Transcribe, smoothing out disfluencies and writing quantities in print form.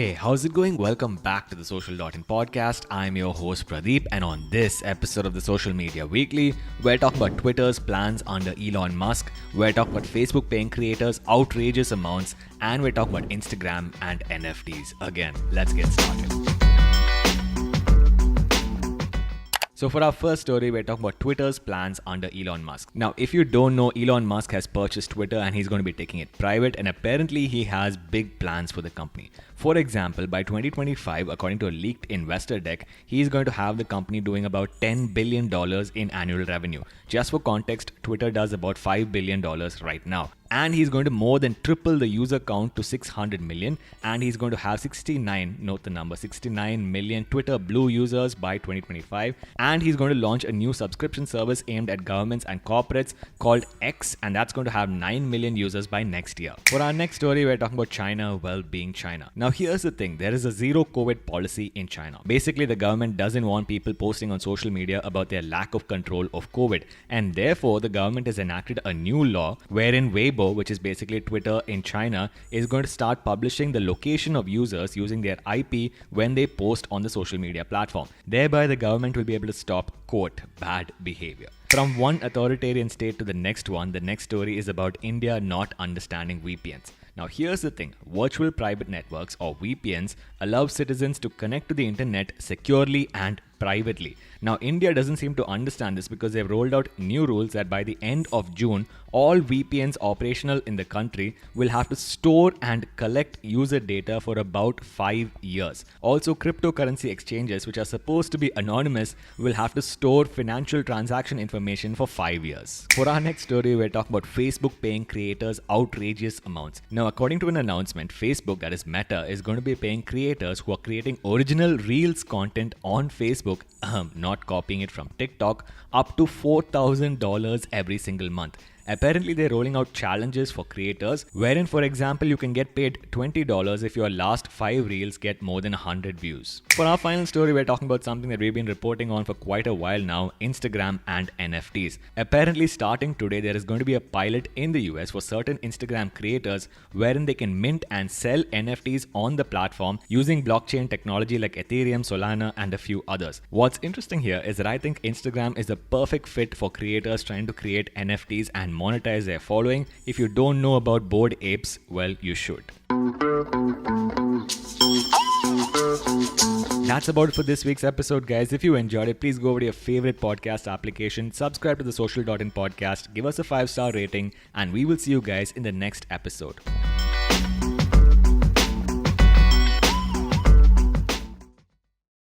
Hey, how's it going? Welcome back to the Social.in podcast. I'm your host Pradeep, and on this episode of the Social Media Weekly, we're talking about Twitter's plans under Elon Musk, we're talking about Facebook paying creators outrageous amounts, and we're talking about Instagram and NFTs. Again, let's get started. So for our first story, we're talking about Twitter's plans under Elon Musk. Now, if you don't know, Elon Musk has purchased Twitter and he's going to be taking it private, and apparently he has big plans for the company. For example, by 2025, according to a leaked investor deck, he's going to have the company doing about $10 billion in annual revenue. Just for context, Twitter does about $5 billion right now. And he's going to more than triple the user count to 600 million, and he's going to have 69 million Twitter Blue users by 2025, and he's going to launch a new subscription service aimed at governments and corporates called X, and that's going to have 9 million users by next year. For our next story, we're talking about China being China. Now here's the thing, there is a zero COVID policy in China. Basically, the government doesn't want people posting on social media about their lack of control of COVID, and therefore the government has enacted a new law wherein Weibo, which is basically Twitter in China, is going to start publishing the location of users using their IP when they post on the social media platform. Thereby, the government will be able to stop, quote, bad behavior. From one authoritarian state to the next one, the next story is about India not understanding VPNs. Now here's the thing, virtual private networks or VPNs allow citizens to connect to the internet securely and privately. Now India doesn't seem to understand this because they've rolled out new rules that by the end of June, all VPNs operational in the country will have to store and collect user data for about 5 years. Also, cryptocurrency exchanges, which are supposed to be anonymous, will have to store financial transaction information for 5 years. For our next story, we're talking about Facebook paying creators outrageous amounts. Now, according to an announcement, Facebook, that is Meta, is going to be paying creators who are creating original Reels content on Facebook, not copying it from TikTok, up to $4,000 every single month. Apparently, they're rolling out challenges for creators, wherein, for example, you can get paid $20 if your last 5 reels get more than 100 views. For our final story, we're talking about something that we've been reporting on for quite a while now, Instagram and NFTs. Apparently, starting today, there is going to be a pilot in the US for certain Instagram creators wherein they can mint and sell NFTs on the platform using blockchain technology like Ethereum, Solana, and a few others. What's interesting here is that I think Instagram is a perfect fit for creators trying to create NFTs and monetize their following. If you don't know about Bored Apes, well, you should. That's about it for this week's episode, guys. If you enjoyed it, please go over to your favorite podcast application, subscribe to the Social.in podcast, give us a 5-star rating, and we will see you guys in the next episode.